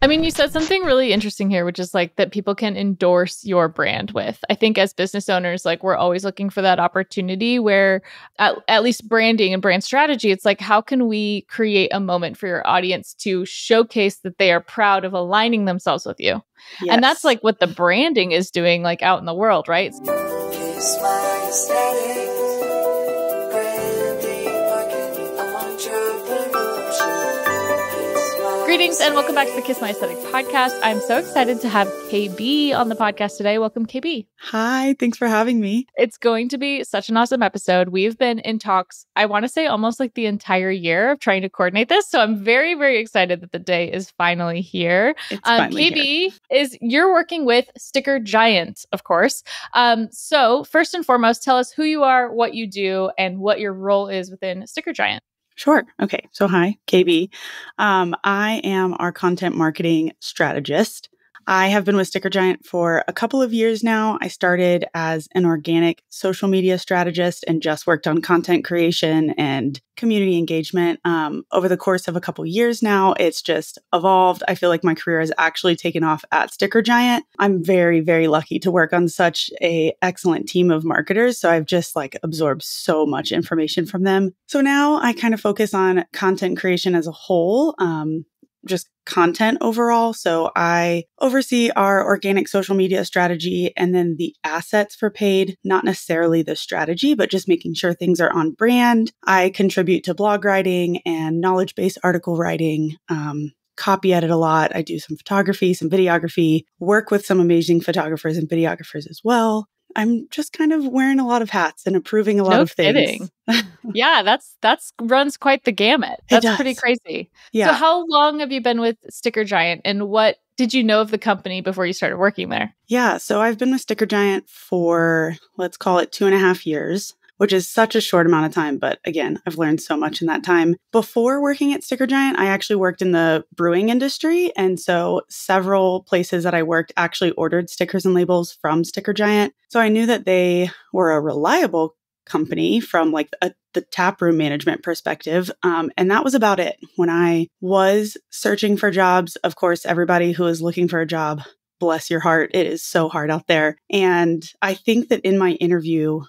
I mean, you said something really interesting here, which is like that people can endorse your brand with. I think as business owners, like we're always looking for that opportunity where at least branding and brand strategy, it's like, how can we create a moment for your audience to showcase that they are proud of aligning themselves with you? Yes. And that's like what the branding is doing like out in the world, right? Greetings and welcome back to the Kiss My Aesthetic podcast. I'm so excited to have KB on the podcast today. Welcome, KB. Hi, thanks for having me. It's going to be such an awesome episode. We've been in talks, I want to say almost like the entire year of trying to coordinate this. So I'm very, very excited that the day is finally here. It's finally KB, you're working with StickerGiant, of course. So first and foremost, tell us who you are, what you do, and what your role is within StickerGiant. Sure. Okay. So hi, KB. I am our content marketing strategist. I have been with StickerGiant for a couple of years now. I started as an organic social media strategist and just worked on content creation and community engagement. Over the course of a couple of years now, it's just evolved. I feel like my career has actually taken off at StickerGiant. I'm very, very lucky to work on such an excellent team of marketers. So I've just absorbed so much information from them. So now I kind of focus on content creation as a whole. Just content overall. So I oversee our organic social media strategy and then the assets for paid, not necessarily the strategy, but just making sure things are on brand. I contribute to blog writing and knowledge-based article writing, copy edit a lot. I do some photography, some videography, work with some amazing photographers and videographers as well. I'm just kind of wearing a lot of hats and approving a lot of things. Yeah, that's runs quite the gamut. That's pretty crazy. Yeah. So how long have you been with StickerGiant and what did you know of the company before you started working there? Yeah, so I've been with StickerGiant for, let's call it 2.5 years, which is such a short amount of time. But again, I've learned so much in that time. Before working at StickerGiant, I actually worked in the brewing industry. And so several places that I worked actually ordered stickers and labels from StickerGiant. So I knew that they were a reliable company from the taproom management perspective. And that was about it. When I was searching for jobs, of course, everybody who is looking for a job, bless your heart, it is so hard out there. And I think that in my interview,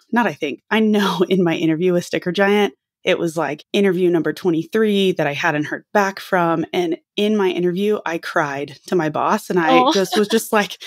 I know in my interview with StickerGiant, it was interview number 23 that I hadn't heard back from. And in my interview, I cried to my boss and I was like,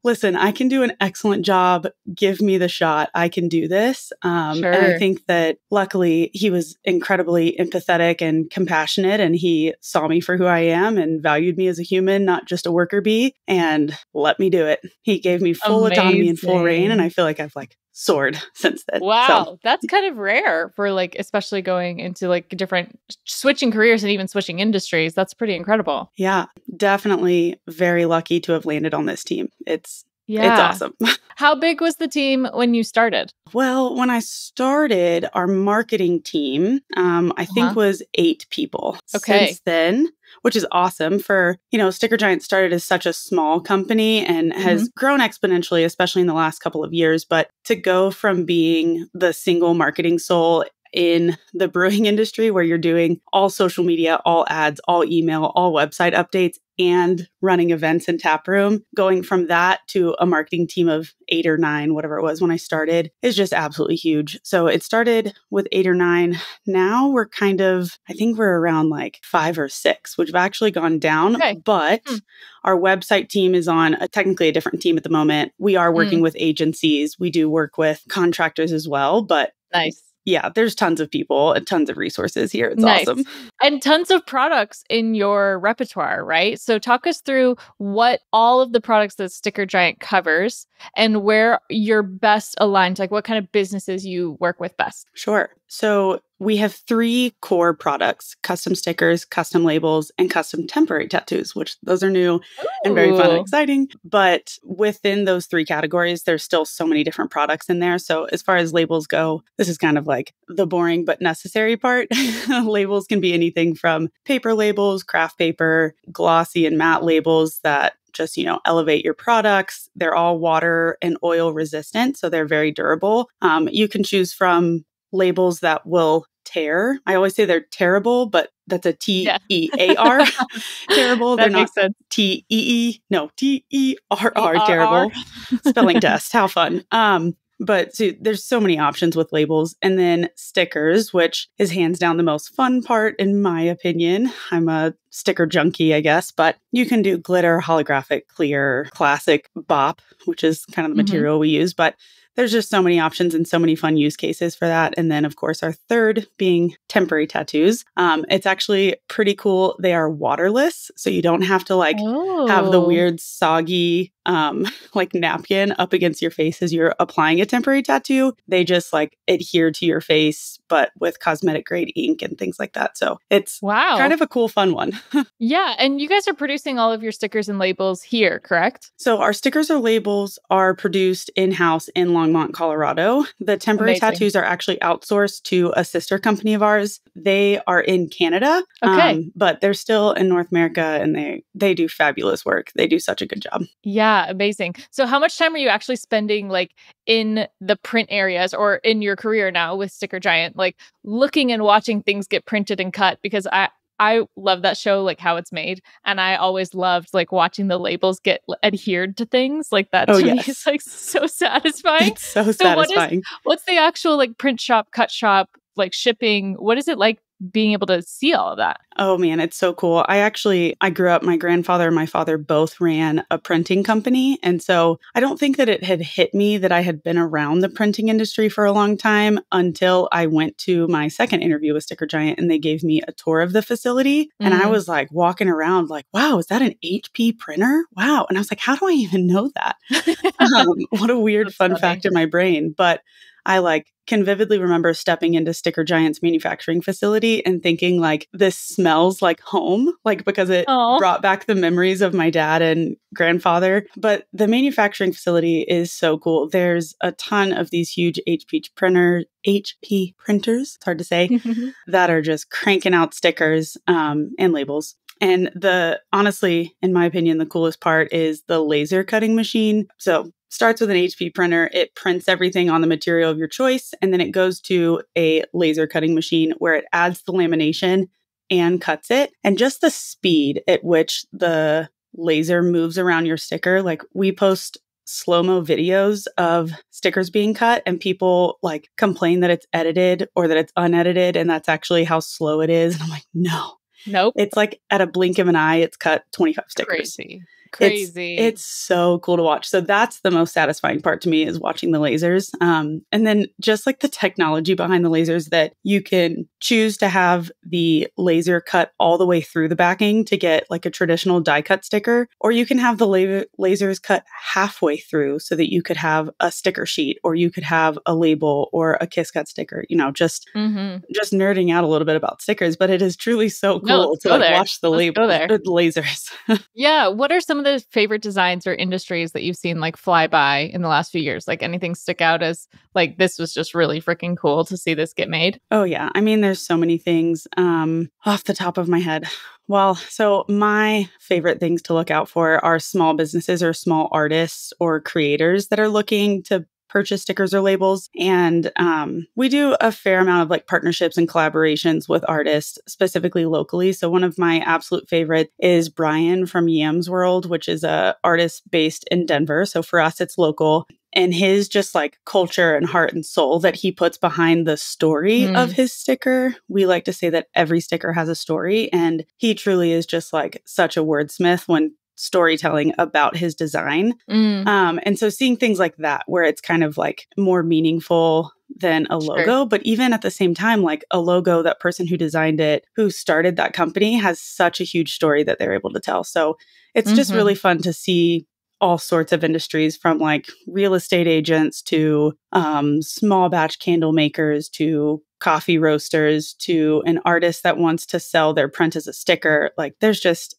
listen, I can do an excellent job. Give me the shot. I can do this. Sure. And I think that luckily he was incredibly empathetic and compassionate and he saw me for who I am and valued me as a human, not just a worker bee, and let me do it. He gave me full autonomy and full reign. And I feel like I've soared since then. Wow. So, that's kind of rare for especially going into different switching careers and even switching industries. That's pretty incredible. Yeah, definitely very lucky to have landed on this team. It's awesome. How big was the team when you started? Well, when I started, our marketing team, I think was 8 people. Okay. Since then, which is awesome for, StickerGiant started as such a small company and has grown exponentially, especially in the last couple of years. But to go from being the single marketing soul in the brewing industry where you're doing all social media, all ads, all email, all website updates, and running events in taproom, going from that to a marketing team of 8 or 9, whatever it was when I started, is just absolutely huge. So it started with 8 or 9. Now we're I think we're around 5 or 6, which have actually gone down. Okay. But our website team is on technically a different team at the moment. We are working with agencies. We do work with contractors as well, but nice. Yeah, there's tons of people and tons of resources here. It's awesome. And tons of products in your repertoire, right? So talk us through what all of the products that StickerGiant covers and where you're best aligned, what kind of businesses you work with best. Sure. So we have 3 core products: custom stickers, custom labels, and custom temporary tattoos, which those are new and very fun and exciting. But within those 3 categories, there's still so many different products in there. So as far as labels go, this is kind of the boring but necessary part. Labels can be anything from paper labels, craft paper, glossy and matte labels that just, elevate your products. They're all water and oil resistant, so they're very durable. You can choose from labels that will tear. I always say they're terrible, but that's a Yeah. T-E-A-R. Terrible. They're That not makes sense. T-E-E. No, T-E-R-R. ERR. Terrible. Spelling test. How fun. But so there's so many options with labels. And then stickers, which is hands down the most fun part, in my opinion. I'm a sticker junkie, I guess, but you can do glitter, holographic, clear, classic, bop, which is kind of the material we use. But there's just so many options and so many fun use cases for that. And then, of course, our third being temporary tattoos. It's actually pretty cool. They are waterless, so you don't have to have the weird soggy like napkin up against your face as you're applying a temporary tattoo. They just like adhere to your face, but with cosmetic grade ink and things like that. So it's kind of a cool, fun one. Yeah. And you guys are producing all of your stickers and labels here, correct? So our stickers or labels are produced in-house in Longmont, Colorado. The temporary tattoos are actually outsourced to a sister company of ours. They are in Canada, but they're still in North America, and they do fabulous work. They do such a good job. Yeah, amazing. So how much time are you actually spending like in the print areas or in your career now with StickerGiant, like looking and watching things get printed and cut? Because I love that show, like how it's made. And I always loved like watching the labels get adhered to things like that. To me is like so satisfying. It's so satisfying. What's the actual like print shop, cut shop, like shipping? What is it like being able to see all of that? Oh man, it's so cool. I grew up, my grandfather and my father both ran a printing company. And so I don't think that it had hit me that I had been around the printing industry for a long time until I went to my second interview with StickerGiant, and they gave me a tour of the facility. And I was like walking around like, wow, is that an HP printer? Wow. And I was like, how do I even know that? What a weird fun fact in my brain. But I can vividly remember stepping into StickerGiant's manufacturing facility and thinking like, this smells like home, like because it brought back the memories of my dad and grandfather. But the manufacturing facility is so cool. There's a ton of these huge HP printers, it's hard to say, that are just cranking out stickers and labels. And honestly, in my opinion, the coolest part is the laser cutting machine. So starts with an HP printer. It prints everything on the material of your choice, and then it goes to a laser cutting machine where it adds the lamination and cuts it. And just the speed at which the laser moves around your sticker, like we post slow-mo videos of stickers being cut, and people like complain that it's edited or that it's unedited, and that's actually how slow it is. And I'm like, nope. It's like at a blink of an eye, it's cut 25 stickers. Crazy. It's so cool to watch. So that's the most satisfying part to me, is watching the lasers. And then just like the technology behind the lasers, that you can choose to have the laser cut all the way through the backing to get like a traditional die cut sticker, or you can have the lasers cut halfway through so that you could have a sticker sheet, or you could have a label or a kiss cut sticker, just nerding out a little bit about stickers. But it is truly so cool to watch the lasers. Yeah. What are some of the favorite designs or industries that you've seen like fly by in the last few years? Like anything stick out as like, this was just really freaking cool to see this get made? Oh yeah. I mean, there's so many things off the top of my head. Well, so my favorite things to look out for are small businesses or small artists or creators that are looking to purchase stickers or labels. And we do a fair amount of like partnerships and collaborations with artists, specifically locally. So one of my absolute favorite is Brian from Yams World, which is a artist based in Denver. So for us, it's local. And his just like culture and heart and soul that he puts behind the story of his sticker. We like to say that every sticker has a story, and he truly is just like such a wordsmith when storytelling about his design. And so seeing things like that, where it's kind of like more meaningful than a logo, but even at the same time, like a logo, that person who designed it, who started that company, has such a huge story that they're able to tell. So it's just really fun to see all sorts of industries, from like real estate agents to small batch candle makers to coffee roasters to an artist that wants to sell their print as a sticker. Like there's just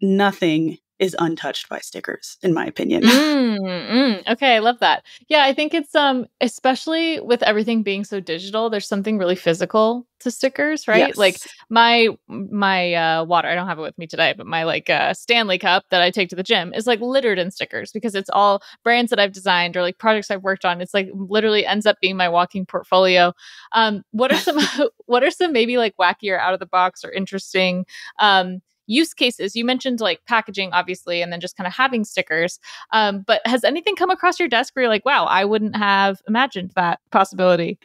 nothing is untouched by stickers, in my opinion. Okay, I love that. Yeah, I think it's especially with everything being so digital, there's something really physical to stickers, right? Like Yes. my water, I don't have it with me today, but my like Stanley cup that I take to the gym is like littered in stickers because it's all brands that I've designed or like projects I've worked on. It's like literally ends up being my walking portfolio. What are some what are some maybe like wackier out of the box or interesting use cases? You mentioned like packaging, obviously, and then just kind of having stickers. But has anything come across your desk where you're like, wow, I wouldn't have imagined that possibility?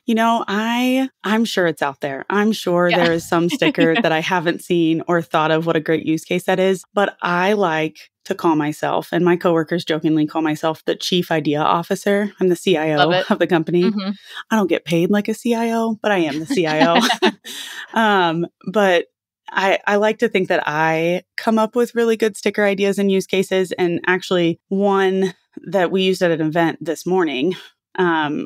I'm sure it's out there. I'm sure Yeah. there is some sticker that I haven't seen or thought of what a great use case that is. But I like to call myself, and my coworkers jokingly call myself the chief idea officer. I'm the Love CIO it. of the company. Hmm. I don't get paid like a CIO, but I am the CIO. But I like to think that I come up with really good sticker ideas and use cases. And actually, one that we used at an event this morning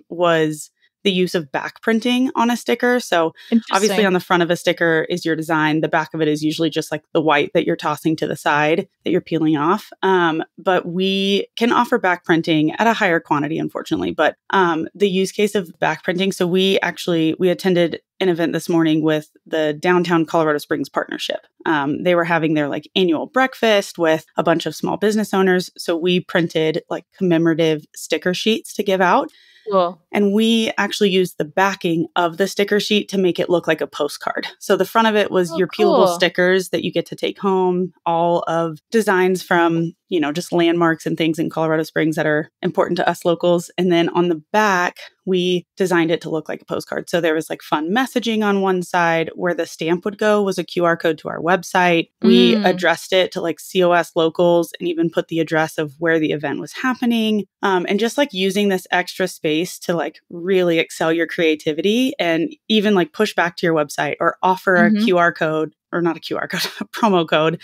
was the use of back printing on a sticker. So obviously Interesting. on the front of a sticker is your design. The back of it is usually just like the white that you're tossing to the side that you're peeling off. But we can offer back printing at a higher quantity, unfortunately. But the use case of back printing. So we attended an event this morning with the Downtown Colorado Springs Partnership. They were having their like annual breakfast with a bunch of small business owners. So we printed like commemorative sticker sheets to give out. Cool. And we actually used the backing of the sticker sheet to make it look like a postcard. So the front of it was your peelable Cool. stickers that you get to take home, all of designs from, just landmarks and things in Colorado Springs that are important to us locals. And then on the back, we designed it to look like a postcard. So there was like fun messaging on one side. Where the stamp would go was a QR code to our website. We addressed it to like COS locals and even put the address of where the event was happening. And just like using this extra space to like really excel your creativity and even like push back to your website or offer a QR code. Or not a QR code, a promo code.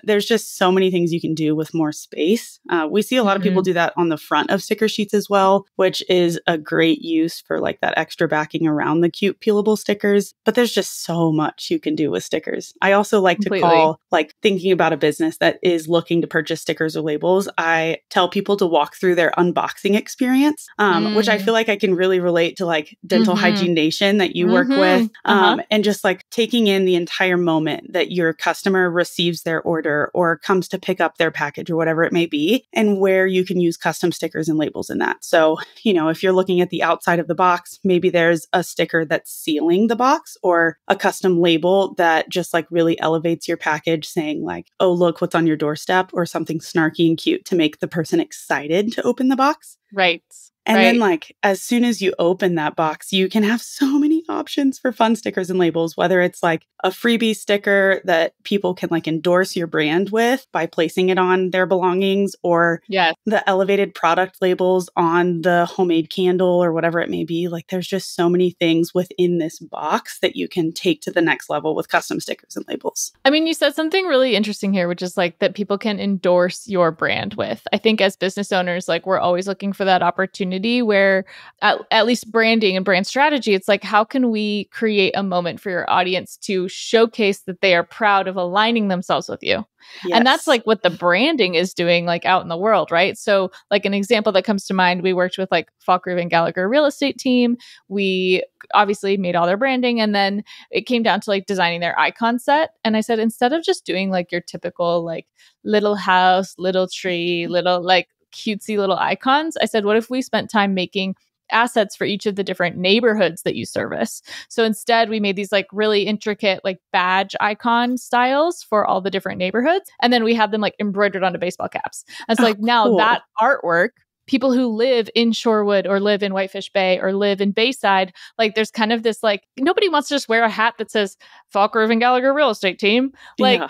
There's just so many things you can do with more space. We see a lot of people do that on the front of sticker sheets as well, which is a great use for like that extra backing around the cute peelable stickers. But there's just so much you can do with stickers. I also like to call, like thinking about a business that is looking to purchase stickers or labels, I tell people to walk through their unboxing experience, which I feel like I can really relate to like Dental Hygiene Nation that you work with, and just like taking in the entire moment that your customer receives their order or comes to pick up their package or whatever it may be, and where you can use custom stickers and labels in that. So, if you're looking at the outside of the box, maybe there's a sticker that's sealing the box or a custom label that just like really elevates your package saying like, oh, look what's on your doorstep, or something snarky and cute to make the person excited to open the box. Right. And then like, as soon as you open that box, you can have so many options for fun stickers and labels, whether it's like a freebie sticker that people can like endorse your brand with by placing it on their belongings, or the elevated product labels on the homemade candle or whatever it may be. Like there's just so many things within this box that you can take to the next level with custom stickers and labels. I mean, you said something really interesting here, which is like that people can endorse your brand with. I think as business owners, like we're always looking for that opportunity where at least branding and brand strategy, it's like, how can we create a moment for your audience to showcase that they are proud of aligning themselves with you? Yes. And that's like what the branding is doing like out in the world, right? So like an example that comes to mind, we worked with like Faulkner and Gallagher real estate team. We obviously made all their branding, and then it came down to like designing their icon set. And I said, instead of just doing like your typical like little house, little tree, little like cutesy little icons, I said, what if we spent time making assets for each of the different neighborhoods that you service? So instead, we made these like really intricate like badge icon styles for all the different neighborhoods. And then we had them like embroidered onto baseball caps. And it's now that artwork, people who live in Shorewood or live in Whitefish Bay or live in Bayside, like there's kind of this like, nobody wants to just wear a hat that says Faulkner and Gallagher real estate team. Like,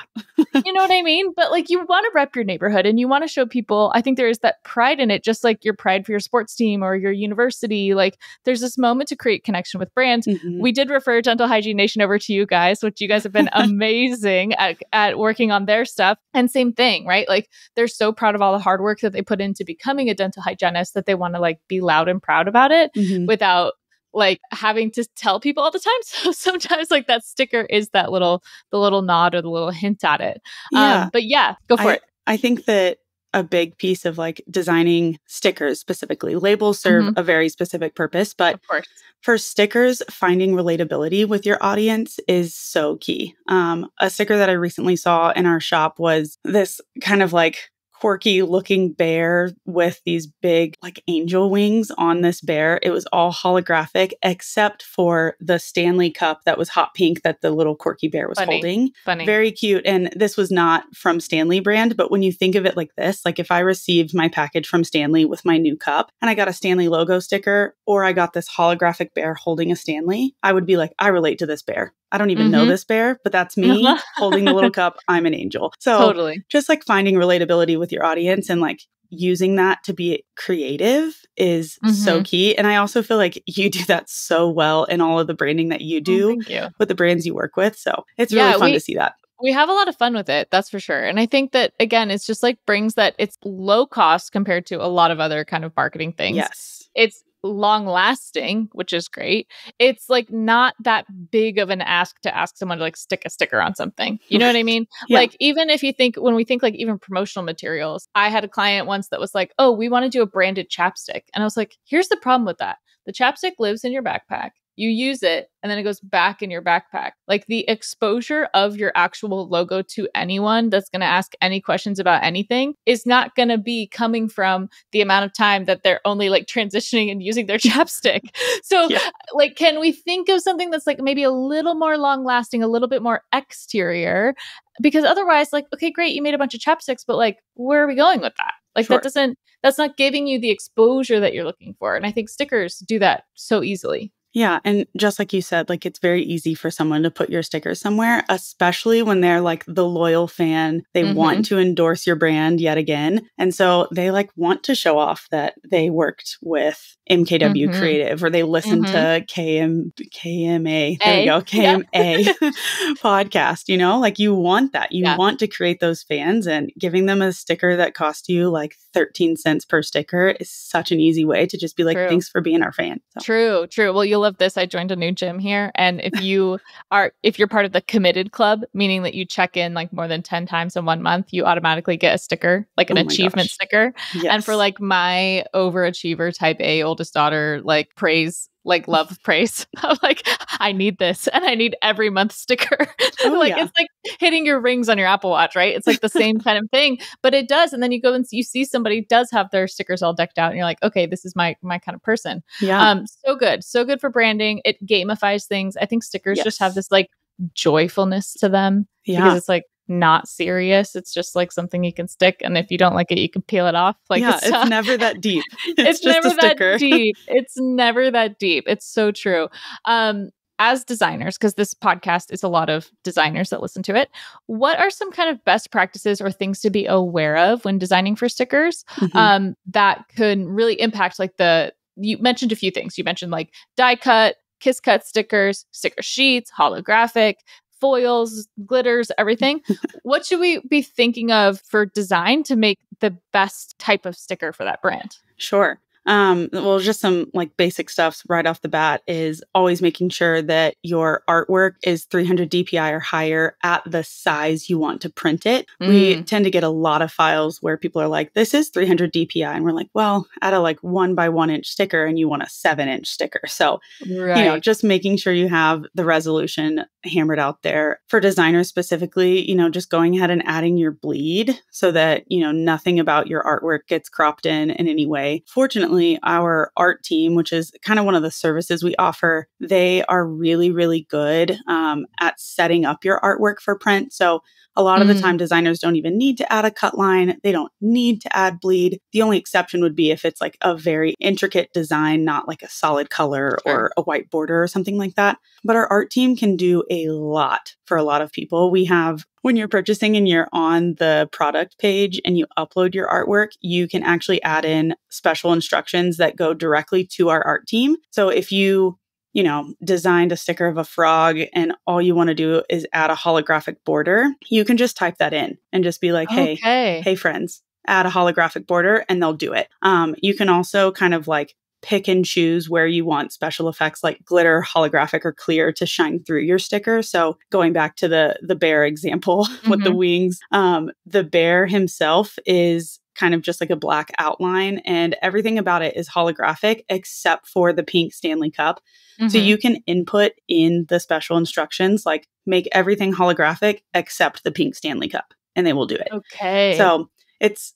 you know what I mean? But like, you want to rep your neighborhood and you want to show people, I think there is that pride in it, just like your pride for your sports team or your university. Like there's this moment to create connection with brands. We did refer Dental Hygiene Nation over to you guys, which you guys have been amazing at working on their stuff. And same thing, right? Like they're so proud of all the hard work that they put into becoming a dental hygienist that they want to like be loud and proud about it without like having to tell people all the time. So sometimes like that sticker is the little nod or the little hint at it. But yeah, go for it. I think that a big piece of like designing stickers specifically, labels serve a very specific purpose, but Of course. for stickers, finding relatability with your audience is so key. A sticker that I recently saw in our shop was this kind of like quirky looking bear with these big like angel wings on this bear. It was all holographic except for the Stanley cup that was hot pink that the little quirky bear was holding. Funny. Very cute. And this was not from Stanley brand, but when you think of it like this, like if I received my package from Stanley with my new cup and I got a Stanley logo sticker or I got this holographic bear holding a Stanley, I would be like, I relate to this bear. I don't even know this bear, but that's me holding the little cup. I'm an angel. So Totally. just like finding relatability with your audience and like using that to be creative is so key. And I also feel like you do that so well in all of the branding that you do with the brands you work with. So it's really fun to see that. We have a lot of fun with it. That's for sure. And I think that, again, it's just like brings that it's low cost compared to a lot of other kind of marketing things. Yes. It's long lasting, which is great. It's like not that big of an ask to ask someone to like stick a sticker on something. You know what I mean? Yeah. Like even if you think, when we think like even promotional materials, I had a client once that was like, oh, we want to do a branded chapstick. And I was like, here's the problem with that. The chapstick lives in your backpack. You use it and then it goes back in your backpack. Like the exposure of your actual logo to anyone that's going to ask any questions about anything is not going to be coming from the amount of time that they're only like transitioning and using their chapstick. So like, can we think of something that's like maybe a little more long lasting, a little bit more exterior? Because otherwise, like, okay, great, you made a bunch of chapsticks, but like, where are we going with that? Like that's not giving you the exposure that you're looking for. And I think stickers do that so easily. Yeah. And just like you said, like it's very easy for someone to put your sticker somewhere, especially when they're like the loyal fan. They want to endorse your brand yet again. And so they like want to show off that they worked with MKW Creative or they listened to KMA. There we go. KMA podcast, you know, like you want that. You want to create those fans, and giving them a sticker that cost you like 13 cents per sticker is such an easy way to just be like, thanks for being our fan. So. True. Well, you'll love this. I joined a new gym here. And if you're part of the committed club, meaning that you check in like more than 10 times in 1 month, you automatically get a sticker, like an achievement sticker. Yes. And for like my overachiever type A oldest daughter, like love praise. I'm like, I need this and I need every month sticker. It's like hitting your rings on your Apple Watch, right? It's like the same kind of thing, but it does. And then you go and you see somebody does have their stickers all decked out and you're like, okay, this is my kind of person. Yeah. So good. So good for branding. It gamifies things. I think stickers just have this like joyfulness to them because it's like not serious. It's just like something you can stick. And if you don't like it, you can peel it off. Like it's never that deep. It's just never that deep. It's never that deep. It's so true. As designers, because this podcast is a lot of designers that listen to it, what are some kind of best practices or things to be aware of when designing for stickers that could really impact like you mentioned a few things. You mentioned like die cut, kiss cut stickers, sticker sheets, holographic, foils, glitters, everything. What should we be thinking of for design to make the best type of sticker for that brand? Sure. Well, just some like basic stuff right off the bat is always making sure that your artwork is 300 DPI or higher at the size you want to print it. We tend to get a lot of files where people are like, this is 300 DPI. And we're like, well, add a like 1 by 1 inch sticker and you want a 7-inch sticker. So, you know, just making sure you have the resolution hammered out there. For designers specifically, you know, just going ahead and adding your bleed so that, you know, nothing about your artwork gets cropped in any way. Fortunately, our art team, which is kind of one of the services we offer, they are really, really good at setting up your artwork for print. So a lot of the time, designers don't even need to add a cut line. They don't need to add bleed. The only exception would be if it's like a very intricate design, not like a solid color or a white border or something like that. But our art team can do a lot for a lot of people. We have, when you're purchasing and you're on the product page and you upload your artwork, you can actually add in special instructions that go directly to our art team. So if you designed a sticker of a frog and all you want to do is add a holographic border, you can just type that in and just be like, hey friends, add a holographic border, and they'll do it. You can also kind of like pick and choose where you want special effects like glitter, holographic, or clear to shine through your sticker. So going back to the bear example with the wings, the bear himself is kind of just like a black outline, and everything about it is holographic except for the pink Stanley Cup. So you can input in the special instructions, like make everything holographic except the pink Stanley Cup, and they will do it. Okay. So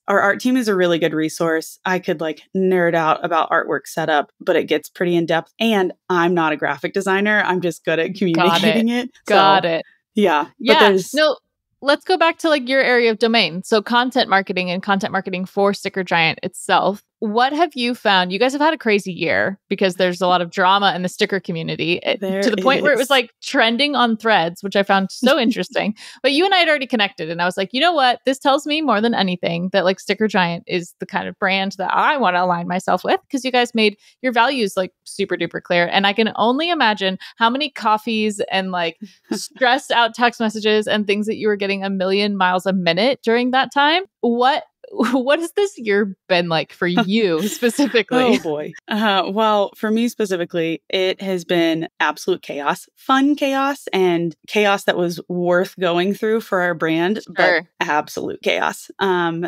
our art team is a really good resource. I could like nerd out about artwork setup, but it gets pretty in depth, and I'm not a graphic designer. I'm just good at communicating it. Got it. Yeah. Yeah. No, let's go back to like your area of domain. So content marketing and content marketing for StickerGiant itself. What have you found? You guys have had a crazy year because there's a lot of drama in the sticker community to the point where it was like trending on Threads, which I found so interesting. But you and I had already connected, and I was like, you know what? This tells me more than anything that like StickerGiant is the kind of brand that I want to align myself with, because you guys made your values like super duper clear. And I can only imagine how many coffees and like stressed out text messages and things that you were getting a million miles a minute during that time. What has this year been like for you specifically? Oh boy. Well, for me specifically, it has been absolute chaos, fun chaos, and chaos that was worth going through for our brand, but absolute chaos.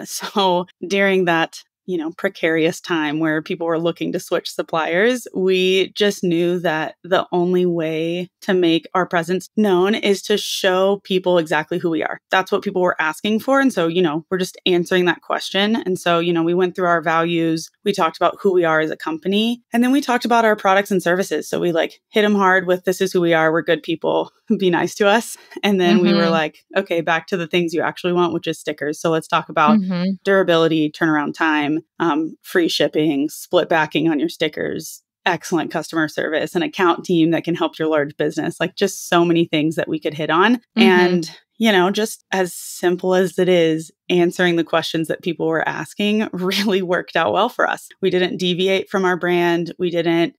So during that, precarious time where people were looking to switch suppliers, we just knew that the only way to make our presence known is to show people exactly who we are. That's what people were asking for. And so, we're just answering that question. And so, we went through our values, we talked about who we are as a company, and then we talked about our products and services. So we like hit them hard with, this is who we are. We're good people. Be nice to us. And then we were like, okay, back to the things you actually want, which is stickers. So let's talk about durability, turnaround time, free shipping, split backing on your stickers, excellent customer service, an account team that can help your large business, like just so many things that we could hit on. And, just as simple as it is, answering the questions that people were asking really worked out well for us. We didn't deviate from our brand. We didn't,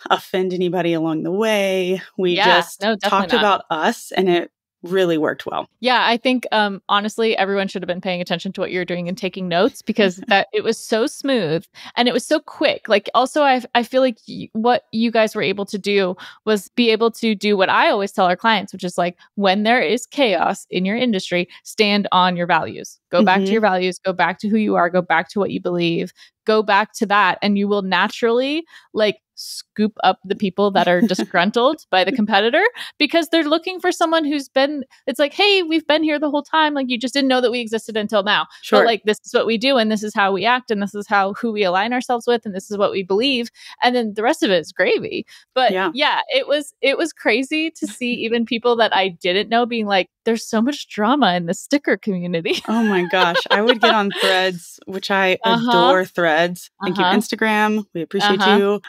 offend anybody along the way. We just talked about us, and it really worked well. Yeah, I think honestly, everyone should have been paying attention to what you're doing and taking notes, because that it was so smooth and it was so quick. Like also, I feel like what you guys were able to do was be able to do what I always tell our clients, which is like, when there is chaos in your industry, stand on your values. Go back to your values, go back to who you are, go back to what you believe, go back to that, and you will naturally like scoop up the people that are disgruntled by the competitor, because they're looking for someone who's been, it's like, hey, we've been here the whole time. Like, you just didn't know that we existed until now. Sure. But like, this is what we do, and this is how we act, and this is who we align ourselves with, and this is what we believe. And then the rest of it is gravy. But yeah, it was crazy to see even people that I didn't know being like, there's so much drama in the sticker community. Oh my gosh. I would get on Threads, which I adore Threads. Thank you, Instagram. We appreciate you.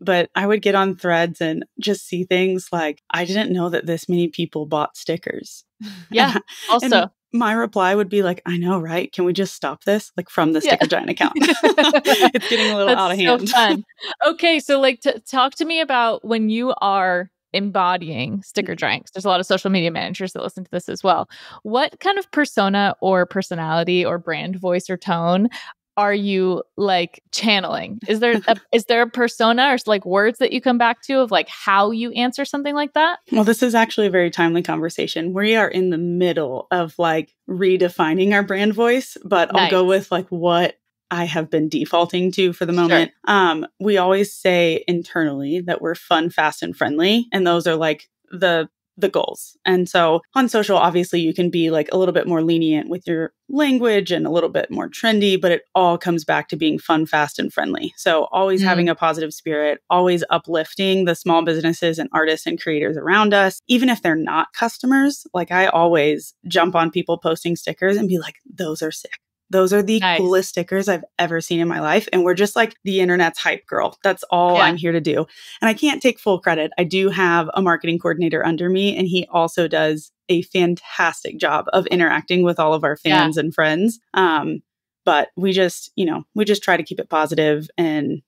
But I would get on Threads and just see things like, I didn't know that this many people bought stickers. Yeah. And my reply would be like, I know, right? Can we just stop this? Like, from the StickerGiant account. It's getting a little out of hand. So fun. Okay. So like, talk to me about when you are embodying StickerGiant, because there's a lot of social media managers that listen to this as well. What kind of persona or personality or brand voice or tone are you like channeling? Is there a persona or like words that you come back to of like how you answer something like that? Well, this is actually a very timely conversation. We are in the middle of like redefining our brand voice, but I'll go with like what I have been defaulting to for the moment. Sure. We always say internally that we're fun, fast, and friendly. And those are like the goals. And so on social, obviously you can be like a little bit more lenient with your language and a little bit more trendy, but it all comes back to being fun, fast, and friendly. So always having a positive spirit, always uplifting the small businesses and artists and creators around us, even if they're not customers. Like, I always jump on people posting stickers and be like, those are sick. Those are the coolest stickers I've ever seen in my life. And we're just like the internet's hype girl. That's all I'm here to do. And I can't take full credit. I do have a marketing coordinator under me, and he also does a fantastic job of interacting with all of our fans and friends. But we just try to keep it positive and,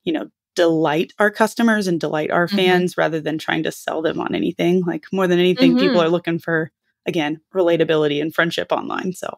delight our customers and delight our fans rather than trying to sell them on anything. Like, more than anything, people are looking for, again, relatability and friendship online. So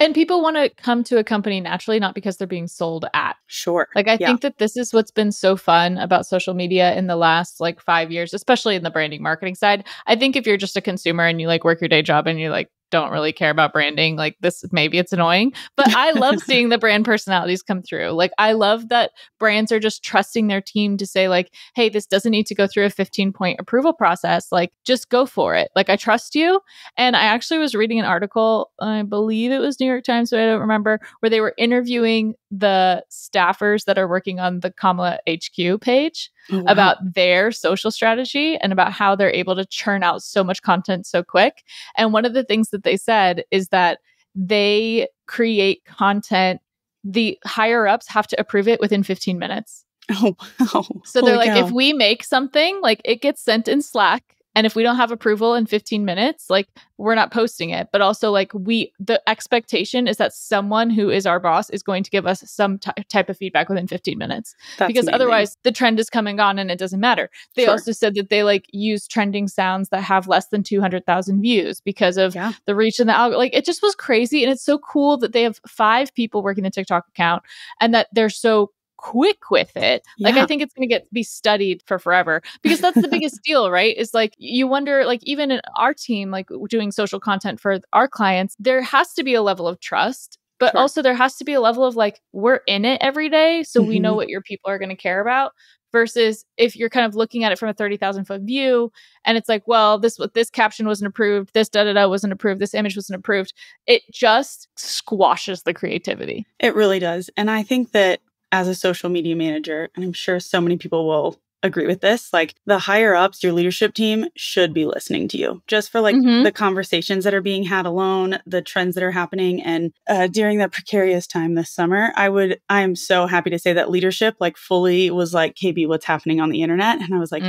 And people want to come to a company naturally, not because they're being sold at. Sure. Like, I Yeah. think that this is what's been so fun about social media in the last like 5 years, especially in the branding marketing side. I think if you're just a consumer and you like work your day job and you like don't really care about branding, like this, maybe it's annoying, but I love seeing the brand personalities come through. Like, I love that brands are just trusting their team to say like, hey, this doesn't need to go through a 15-point approval process. Like, just go for it. Like, I trust you. And I actually was reading an article, I believe it was New York Times, but I don't remember, where they were interviewing the staffers that are working on the Kamala HQ page about their social strategy and about how they're able to churn out so much content so quick. And one of the things that they said is that they create content, the higher ups have to approve it within 15 minutes. Oh, wow. So they're Holy like, cow. if we make something, like it gets sent in Slack. And if we don't have approval in 15 minutes, like we're not posting it. But also like the expectation is that someone who is our boss is going to give us some type of feedback within 15 minutes. That's because amazing. otherwise the trend is come and gone and it doesn't matter. They Sure. also said that they like use trending sounds that have less than 200,000 views because of the reach and the algorithm. Like, it just was crazy. And it's so cool that they have 5 people working the TikTok account and that they're so quick with it. Like, I think it's going to be studied for forever, because that's the biggest deal, right? Is like, you wonder, like, even in our team, like doing social content for our clients, there has to be a level of trust, but also there has to be a level of like, we're in it every day. So we know what your people are going to care about, versus if you're kind of looking at it from a 30,000 foot view and it's like, well, this caption wasn't approved, this wasn't approved, this image wasn't approved. It just squashes the creativity. It really does. And I think that as a social media manager, and I'm sure so many people will agree with this, like the higher ups, your leadership team should be listening to you just for like the conversations that are being had alone, the trends that are happening. And during that precarious time this summer, I am so happy to say that leadership like fully was like, KB, what's happening on the internet? And I was like,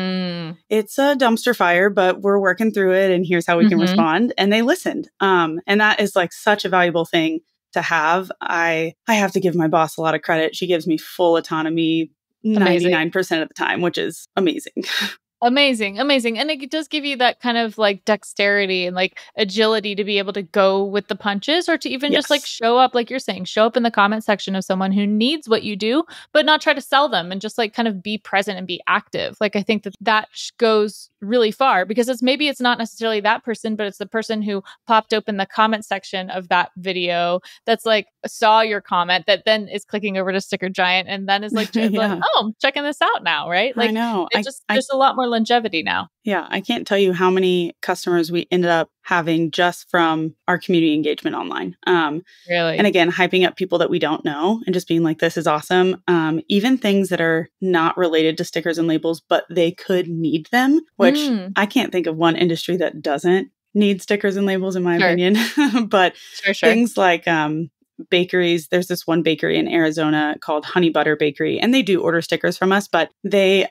it's a dumpster fire, but we're working through it. And here's how we can respond. And they listened. And that is like such a valuable thing to have. I have to give my boss a lot of credit. She gives me full autonomy 99% of the time, which is amazing. Amazing. And it does give you that kind of like dexterity and like agility to be able to go with the punches, or to even just like show up, like you're saying, show up in the comment section of someone who needs what you do, but not try to sell them, and just like kind of be present and be active. Like, I think that goes really far, because it's not necessarily that person, but it's the person who popped open the comment section of that video that's like saw your comment, that then is clicking over to StickerGiant and then is like, like, oh, I'm checking this out now, right? Like, I know. There's a lot more longevity now. Yeah, I can't tell you how many customers we ended up having just from our community engagement online. Really? And again, hyping up people that we don't know and just being like, this is awesome. Even things that are not related to stickers and labels, but they could need them, which I can't think of one industry that doesn't need stickers and labels, in my opinion. But things like bakeries. There's this one bakery in Arizona called Honey Butter Bakery, and they do order stickers from us, but they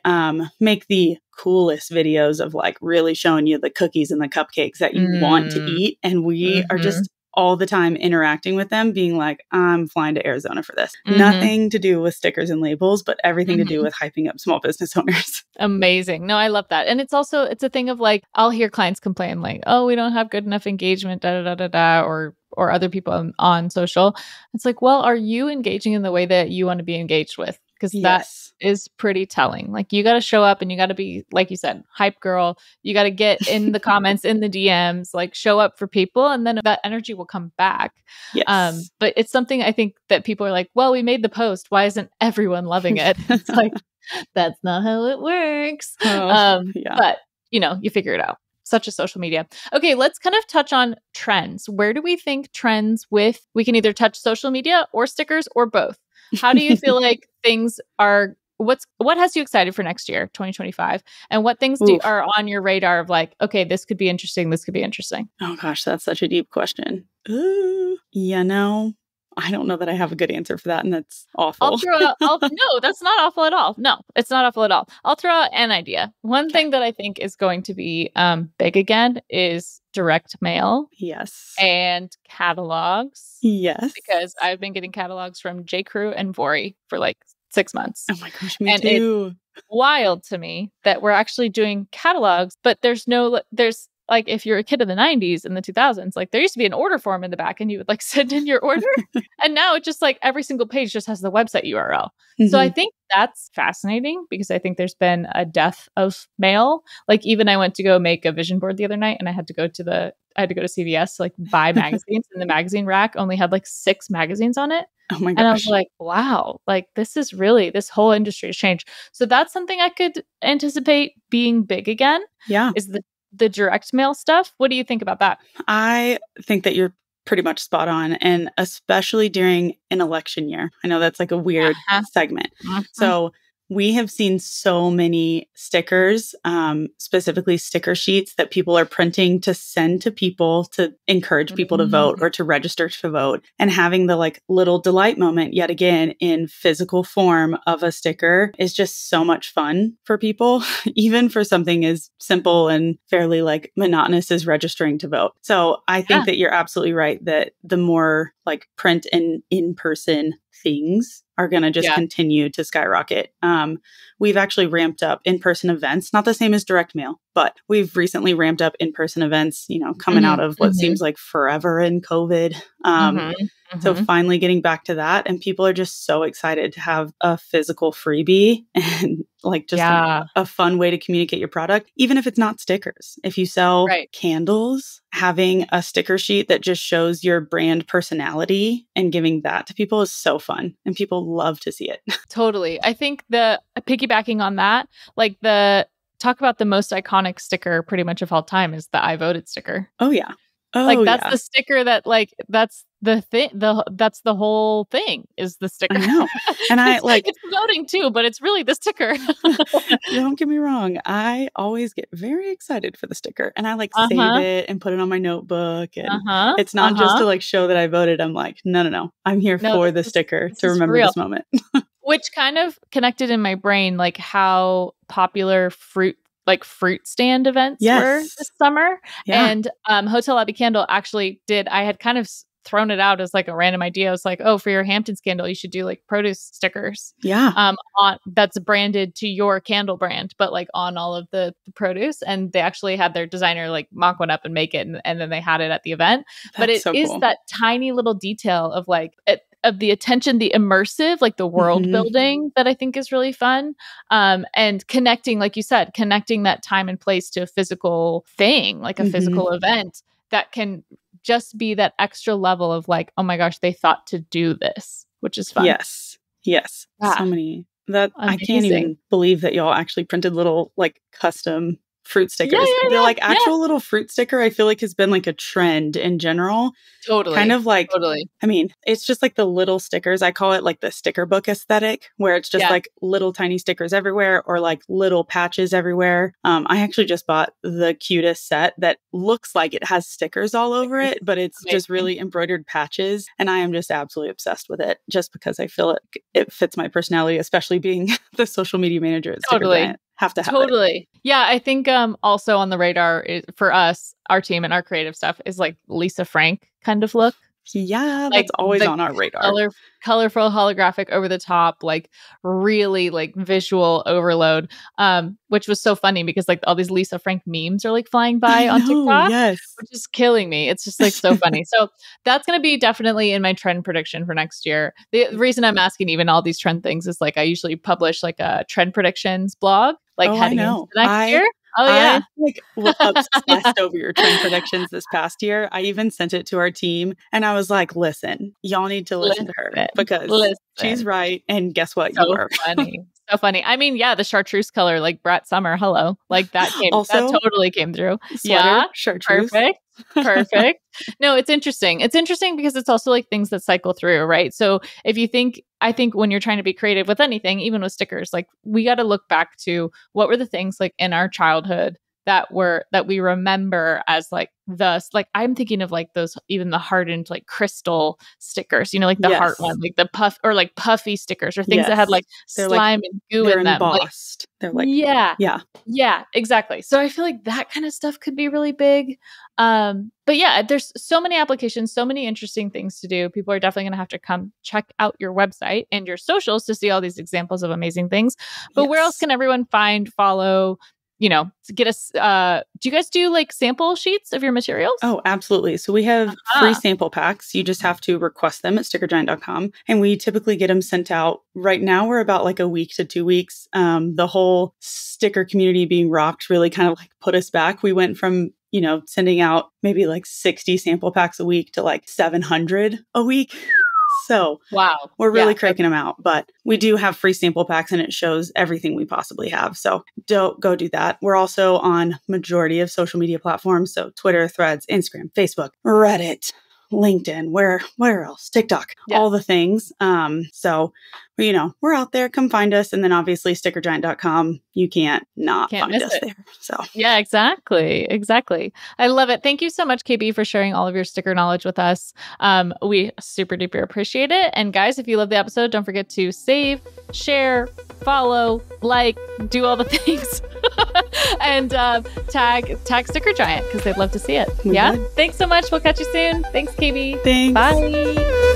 make the coolest videos of like really showing you the cookies and the cupcakes that you want to eat. And we are just all the time interacting with them, being like, I'm flying to Arizona for this. Nothing to do with stickers and labels, but everything to do with hyping up small business owners. Amazing. No, I love that. And it's a thing of like, I'll hear clients complain like, oh, we don't have good enough engagement, or other people on social. It's like, well, are you engaging in the way that you want to be engaged with? Because that is pretty telling. Like, you got to show up and you got to be, like you said, hype girl. You got to get in the comments, in the DMs, like show up for people, and then that energy will come back. Yes. But it's something I think that people are like, well, we made the post, why isn't everyone loving it? It's like, that's not how it works. But you figure it out. Such a social media. Okay, let's kind of touch on trends. Where do we think trends we can either touch social media or stickers or both? How do you feel like things are, what has you excited for next year, 2025? And what things are on your radar of like, okay, this could be interesting, this could be interesting? Oh gosh, that's such a deep question. I don't know that I have a good answer for that, and that's awful. No, that's not awful at all. No, it's not awful at all. I'll throw out an idea. One thing that I think is going to be big again is direct mail. Yes. And catalogs. Yes. Because I've been getting catalogs from J.Crew and Vori for like 6 months. Oh my gosh, me too. It's wild to me that we're actually doing catalogs, but there's like if you're a kid of the 90s and the 2000s, like there used to be an order form in the back and you would like send in your order. And now it's just like every single page just has the website URL. So I think that's fascinating because I think there's been a death of mail. Like even I went to go make a vision board the other night and I had to go to CVS to like buy magazines and the magazine rack only had like 6 magazines on it. Oh my gosh. And I was like, wow, like this whole industry has changed. So that's something I could anticipate being big again. Yeah. Is the direct mail stuff. What do you think about that? I think that you're pretty much spot on. And especially during an election year. I know that's like a weird segment. So we have seen so many stickers, specifically sticker sheets that people are printing to send to people to encourage people to vote or to register to vote. And having the like little delight moment yet again in physical form of a sticker is just so much fun for people, even for something as simple and fairly like monotonous as registering to vote. So I think that you're absolutely right that the more like print and in-person things are going to just continue to skyrocket. We've actually ramped up in-person events, not the same as direct mail, but we've recently ramped up in-person events, you know, coming out of what seems like forever in COVID. So finally getting back to that, and people are just so excited to have a physical freebie and like just a fun way to communicate your product, even if it's not stickers. If you sell candles, having a sticker sheet that just shows your brand personality and giving that to people is so fun, and people love to see it. Totally. I think piggybacking on that, like talk about the most iconic sticker pretty much of all time is the I voted sticker. Oh yeah. Oh, like that's the sticker that like that's the thing. That's the whole thing is the sticker. I know. And it's voting too, but it's really the sticker. Don't get me wrong. I always get very excited for the sticker, and I like save it and put it on my notebook. And it's not just to like show that I voted. I'm like, no. I'm here for the sticker to remember this moment. Which kind of connected in my brain, like how popular fruit stand events were this summer. And Hotel Abbey Candle actually did. I had kind of thrown it out as like a random idea. I was like, oh, for your Hamptons candle, you should do like produce stickers. On that's branded to your candle brand, but like on all of the produce. And they actually had their designer like mock one up and make it, and then they had it at the event. But it is cool. That tiny little detail of like of the attention, the immersive, like the world building that I think is really fun. And connecting, like you said, connecting that time and place to a physical thing, like a physical event that can just be that extra level of like, oh my gosh, they thought to do this, which is fun. Yes. So many that amazing. I can't even believe that y'all actually printed little like custom fruit stickers. They're like actual little fruit sticker, I feel like has been like a trend in general. Totally. Kind of like, I mean, it's just like the little stickers. I call it like the sticker book aesthetic, where it's just like little tiny stickers everywhere or like little patches everywhere. I actually just bought the cutest set that looks like it has stickers all over it, but it's just really embroidered patches. And I am just absolutely obsessed with it just because I feel it fits my personality, especially being the social media manager at StickerGiant. Have to have it. Yeah, I think also on the radar is, for us, our team and our creative stuff is like Lisa Frank kind of look. Yeah, that's always on our radar. Colorful, holographic, over the top, like really like visual overload, which was so funny because like all these Lisa Frank memes are like flying by on TikTok, which is killing me. It's just like so funny. So that's going to be definitely in my trend prediction for next year. The reason I'm asking even all these trend things is like I usually publish like a trend predictions blog, like heading into next year. Oh yeah, I like obsessed over your trend predictions this past year. I even sent it to our team, and I was like, "Listen, y'all need to listen to her because she's right." And guess what? So you are funny, so funny. I mean, yeah, the chartreuse color, like Brat Summer. Hello, like that came. Also, that totally came through. Sweater, chartreuse. Perfect. No, it's interesting. It's interesting because it's also like things that cycle through, right? So if you think, I think when you're trying to be creative with anything, even with stickers, like we got to look back to what were the things like in our childhood that we remember as like I'm thinking of like those, even the hardened like crystal stickers, you know, like the heart one, like the puff or like puffy stickers or things that had like slime and goo in them. Embossed. They're like, yeah, exactly. So I feel like that kind of stuff could be really big. But yeah, there's so many applications, so many interesting things to do. People are definitely going to have to come check out your website and your socials to see all these examples of amazing things. But where else can everyone follow get us, do you guys do like sample sheets of your materials? Oh, absolutely. So we have free sample packs. You just have to request them at StickerGiant.com. And we typically get them sent out. Right now, we're about like a week to 2 weeks. The whole sticker community being rocked really kind of like put us back. We went from sending out maybe like 60 sample packs a week to like 700 a week. So wow, we're really cranking them out, but we do have free sample packs and it shows everything we possibly have. So don't go do that. We're also on majority of social media platforms. So Twitter, Threads, Instagram, Facebook, Reddit, LinkedIn, where else? TikTok, all the things. So, we're out there. Come find us. And then obviously StickerGiant.com. You can't find us there. So yeah, exactly. I love it. Thank you so much, KB, for sharing all of your sticker knowledge with us. We super duper appreciate it. And guys, if you love the episode, don't forget to save, share, follow, like, do all the things. And tag StickerGiant because they'd love to see it. Thanks so much. We'll catch you soon. Thanks, KB. Thanks. Bye.